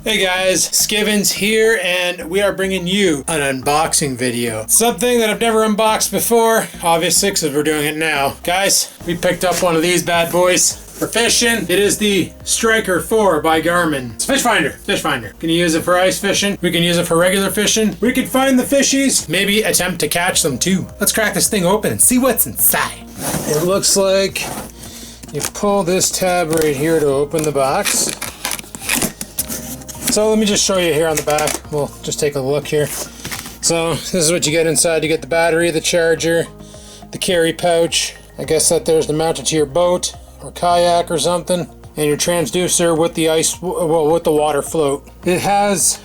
Hey guys, Skivinz here, and we are bringing you an unboxing video. Something that I've never unboxed before, obviously, because we're doing it now. Guys, we picked up one of these bad boys for fishing. It is the Striker 4 by Garmin. It's a fish finder. Can you use it for ice fishing? We can use it for regular fishing. We can find the fishies, maybe attempt to catch them too. Let's crack this thing open and see what's inside. It looks like you pull this tab right here to open the box. So let me just show you here on the back. We'll just take a look here. So this is what you get inside. You get the battery, the charger, the carry pouch. I guess that there's to mount it to your boat or kayak or something, and your transducer with the ice, well, with the water float. It has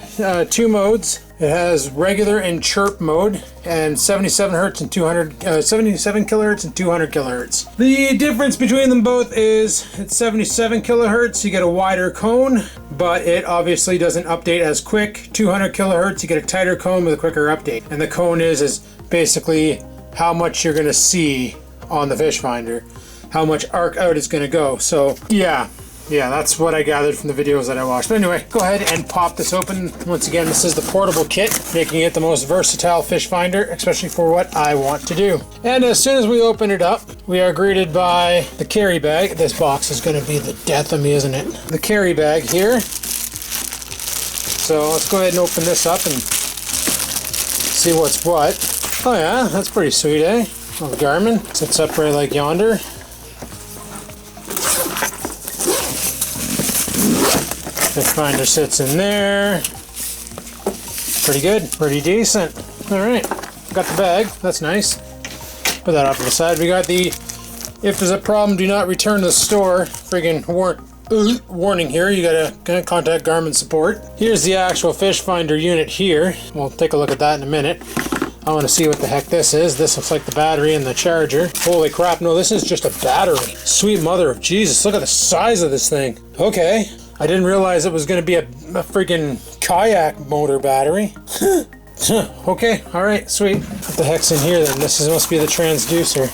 two modes. It has regular and chirp mode, and 77 hertz and 77 kilohertz and 200 kilohertz. The difference between them both is it's 77 kilohertz, you get a wider cone, but it obviously doesn't update as quick. 200 kilohertz, you get a tighter cone with a quicker update. And the cone is basically how much you're gonna see on the fish finder, how much arc out it's gonna go. So yeah, that's what I gathered from the videos that I watched. But anyway, go ahead and pop this open. Once again, this is the portable kit, making it the most versatile fish finder, especially for what I want to do. And as soon as we open it up, we are greeted by the carry bag. This box is going to be the death of me, isn't it? The carry bag here. So let's go ahead and open this up and see what's what. Oh yeah, that's pretty sweet, eh? Well, Garmin sits up right like yonder. Fish finder sits in there. Pretty good, pretty decent. All right, got the bag, that's nice. Put that off to the side. We got the, if there's a problem, do not return to the store. Friggin' warning here, you gotta contact Garmin support. Here's the actual fish finder unit here. We'll take a look at that in a minute. I want to see what the heck this is. This looks like the battery and the charger. Holy crap, no, this is just a battery. Sweet mother of Jesus, look at the size of this thing. Okay. I didn't realize it was going to be a freaking kayak motor battery. Okay, alright, sweet. What the heck's in here then? This must be the transducer.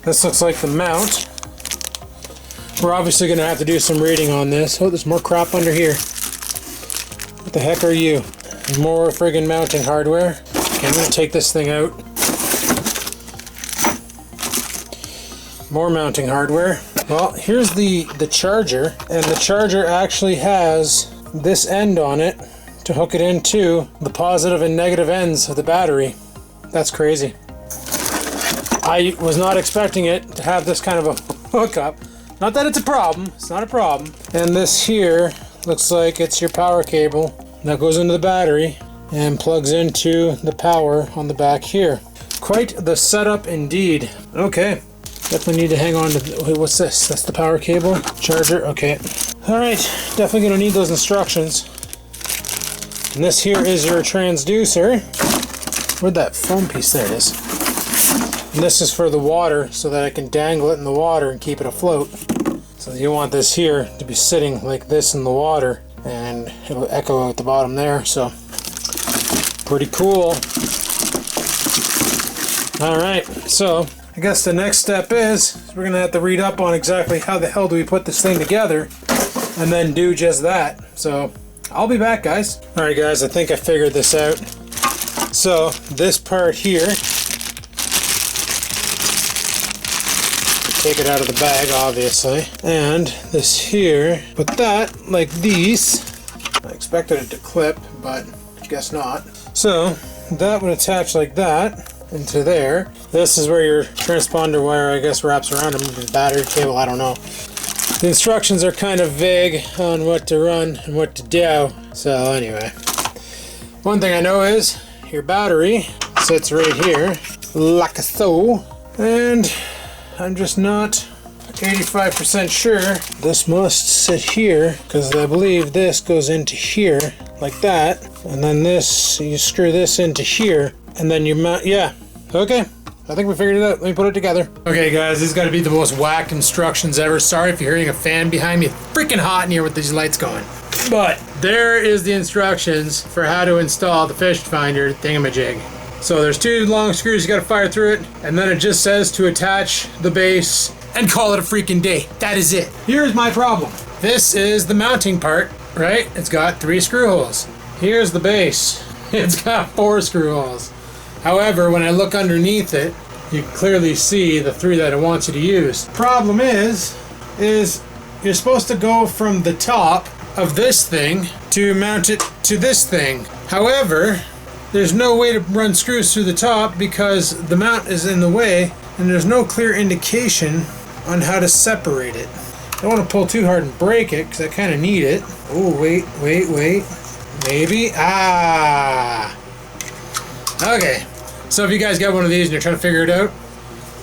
This looks like the mount. We're obviously going to have to do some reading on this. Oh, there's more crap under here. What the heck are you? More friggin' mounting hardware. Okay, I'm going to take this thing out. More mounting hardware. Well, here's the charger, and the charger actually has this end on it to hook it into the positive and negative ends of the battery. That's crazy. I was not expecting it to have this kind of a hookup. Not that it's a problem, it's not a problem. And this here looks like it's your power cable that goes into the battery and plugs into the power on the back here. Quite the setup indeed. Okay. Definitely need to hang on to, wait, what's this? That's the power cable, charger, okay. All right, definitely gonna need those instructions. And this here is your transducer. Where'd that foam piece, there it is. And this is for the water, so that I can dangle it in the water and keep it afloat. So you want this here to be sitting like this in the water, and it'll echo at the bottom there, so pretty cool. All right, so I guess the next step is we're going to have to read up on exactly how the hell do we put this thing together and then do just that. So I'll be back, guys. Alright guys, I think I figured this out. So this part here, take it out of the bag obviously, and this here, put that like these. I expected it to clip, but I guess not. So that would attach like that into there. This is where your transponder wire, I guess, wraps around them. The battery cable, I don't know. The instructions are kind of vague on what to run and what to do. So anyway, one thing I know is your battery sits right here, like so. And I'm just not 85% sure. This must sit here, because I believe this goes into here, like that. And then this, you screw this into here, and then you mount, yeah. Okay, I think we figured it out. Let me put it together. Okay guys, these gotta be the most whack instructions ever. Sorry if you're hearing a fan behind me. It's freaking hot in here with these lights going. But there is the instructions for how to install the fish finder thingamajig. So there's two long screws you gotta fire through it, and then it just says to attach the base and call it a freaking day. That is it. Here's my problem. This is the mounting part, right? It's got 3 screw holes. Here's the base. It's got 4 screw holes. However, when I look underneath it, you can clearly see the 3 that it wants you to use. Problem is you're supposed to go from the top of this thing to mount it to this thing. However, there's no way to run screws through the top because the mount is in the way and there's no clear indication on how to separate it. I don't want to pull too hard and break it because I kind of need it. Oh, wait. Maybe. Ah. Okay. So if you guys got one of these and you're trying to figure it out,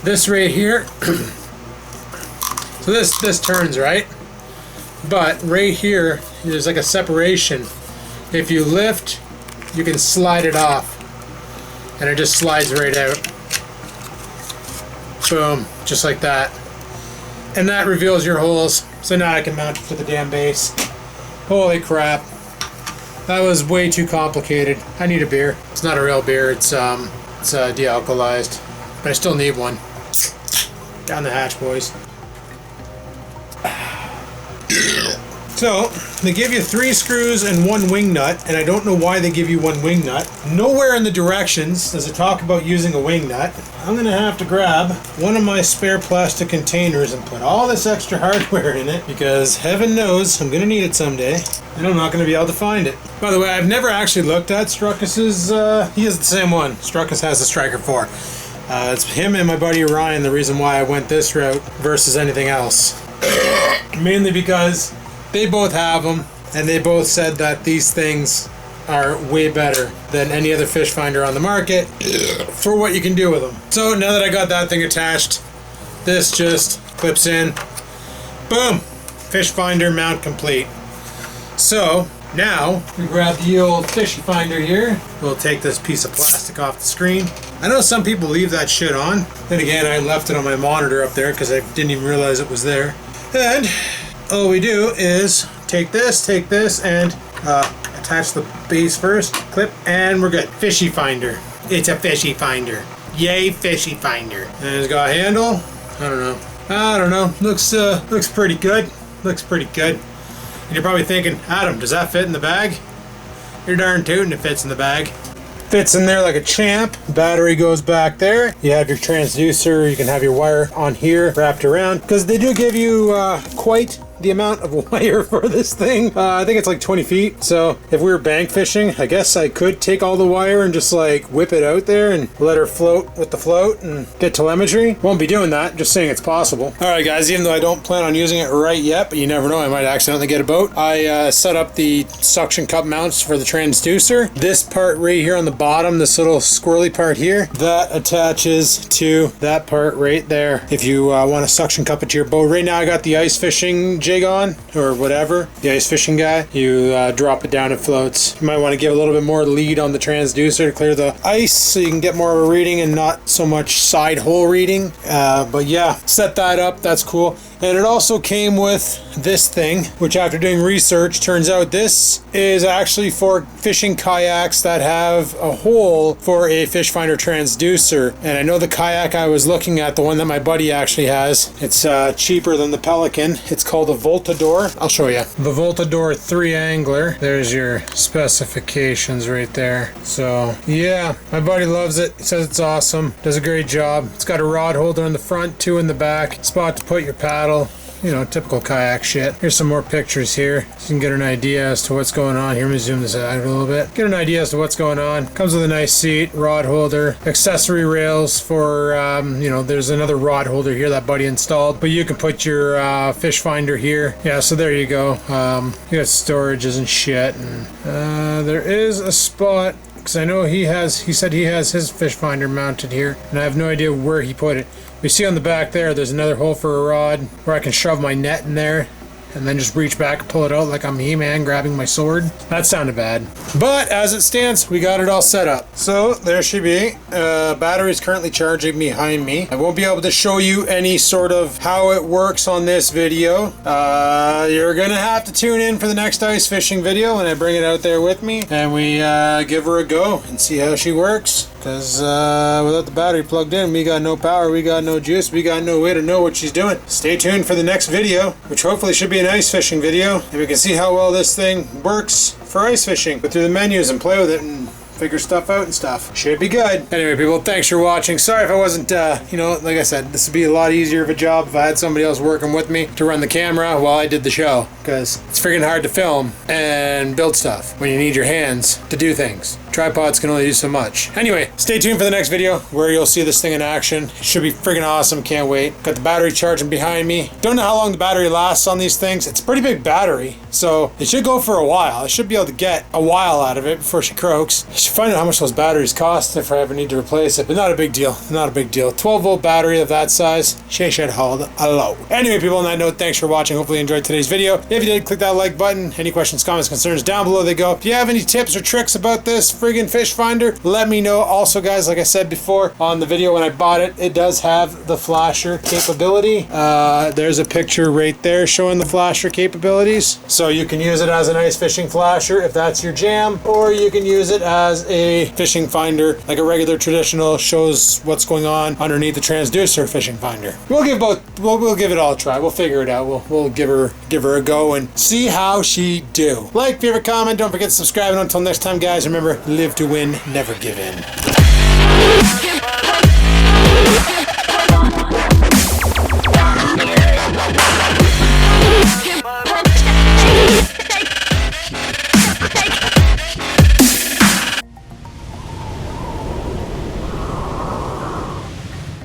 this right here, so this turns, right? But right here, there's like a separation. If you lift, you can slide it off. And it just slides right out. Boom, just like that. And that reveals your holes. So now I can mount it to the damn base. Holy crap. That was way too complicated. I need a beer. It's not a real beer, it's de-alkalized. But I still need one. Down the hatch, boys. So, they give you 3 screws and 1 wing nut, and I don't know why they give you 1 wing nut. Nowhere in the directions does it talk about using a wing nut. I'm going to have to grab one of my spare plastic containers and put all this extra hardware in it, because heaven knows I'm going to need it someday, and I'm not going to be able to find it. By the way, I've never actually looked at Strukkus's, he has the same one. Strukkus has the Striker 4. It's him and my buddy Ryan the reason why I went this route versus anything else. Mainly because they both have them, and they both said that these things are way better than any other fish finder on the market for what you can do with them. So now that I got that thing attached, this just clips in. Boom! Fish finder mount complete. So now we grab the old fish finder here. We'll take this piece of plastic off the screen. I know some people leave that shit on. Then again, I left it on my monitor up there because I didn't even realize it was there. And all we do is take this, and attach the base first, clip, and we're good. Fishy finder. It's a fishy finder. Yay, fishy finder. And it's got a handle. I don't know. Looks pretty good. Looks pretty good. And you're probably thinking, Adam, does that fit in the bag? You're darn tootin' it fits in the bag. Fits in there like a champ. Battery goes back there. You have your transducer. You can have your wire on here wrapped around, because they do give you quite the amount of wire for this thing. I think it's like 20 feet. So if we were bank fishing, I guess I could take all the wire and just like whip it out there and let her float with the float and get telemetry. Won't be doing that, just saying it's possible. All right guys, even though I don't plan on using it right yet, but you never know, I might accidentally get a boat. I set up the suction cup mounts for the transducer. This part right here on the bottom, this little squirrely part here, that attaches to that part right there. If you want to suction cup it to your boat. Right now I got the ice fishing jig on, or whatever, the ice fishing guy. You drop it down, it floats. You might want to give a little bit more lead on the transducer to clear the ice so you can get more of a reading and not so much side hole reading. But yeah, set that up, that's cool. And it also came with this thing, which after doing research, turns out this is actually for fishing kayaks that have a hole for a fish finder transducer. And I know the kayak I was looking at, the one that my buddy actually has, it's cheaper than the Pelican. It's called a Voltador. I'll show you. The Voltador 3 angler. There's your specifications right there. So yeah, my buddy loves it. He says it's awesome. Does a great job. It's got a rod holder in the front, 2 in the back, spot to put your paddle. You know, typical kayak shit. Here's some more pictures here so you can get an idea as to what's going on. Here, let me zoom this out a little bit. Get an idea as to what's going on. Comes with a nice seat, rod holder, accessory rails for, you know, there's another rod holder here that buddy installed, but you can put your fish finder here. Yeah, so there you go. You got storages and shit. And there is a spot, because I know he said he has his fish finder mounted here, and I have no idea where he put it. We see on the back there's another hole for a rod where I can shove my net in there and then just reach back and pull it out like I'm He-Man grabbing my sword. That sounded bad. But as it stands, we got it all set up. So there she be. Battery is currently charging behind me. I won't be able to show you any sort of how it works on this video. You're gonna have to tune in for the next ice fishing video when I bring it out there with me and we give her a go and see how she works. Because without the battery plugged in, we got no power, we got no juice, we got no way to know what she's doing. Stay tuned for the next video, which hopefully should be an ice fishing video, and we can see how well this thing works for ice fishing. Go through the menus and play with it and figure stuff out and stuff. Should be good. Anyway, people, thanks for watching. Sorry if I wasn't, you know, like I said, this would be a lot easier of a job if I had somebody else working with me to run the camera while I did the show, because it's freaking hard to film and build stuff when you need your hands to do things. Tripods can only do so much. Anyway, stay tuned for the next video where you'll see this thing in action. It should be freaking awesome. Can't wait. Got the battery charging behind me. Don't know how long the battery lasts on these things. It's a pretty big battery, so it should go for a while. I should be able to get a while out of it before she croaks. I should find out how much those batteries cost if I ever need to replace it, but not a big deal. Not a big deal. 12-volt battery of that size, she should hold a load. Anyway, people, on that note, thanks for watching. Hopefully you enjoyed today's video. If you did, click that like button. Any questions, comments, concerns, down below they go. If you have any tips or tricks about this friggin' fish finder, let me know. Also, guys, like I said before on the video when I bought it, it does have the flasher capability. There's a picture right there showing the flasher capabilities. So you can use it as an ice fishing flasher if that's your jam, or you can use it as a fishing finder, like a regular traditional shows what's going on underneath the transducer fishing finder. We'll give both. We'll give it all a try. We'll figure it out. We'll give her a go and see how she do. Like, favorite, comment. Don't forget to subscribe. And until next time, guys, remember, live to win. Never give in.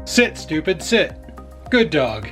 Sit, stupid, sit. Good dog.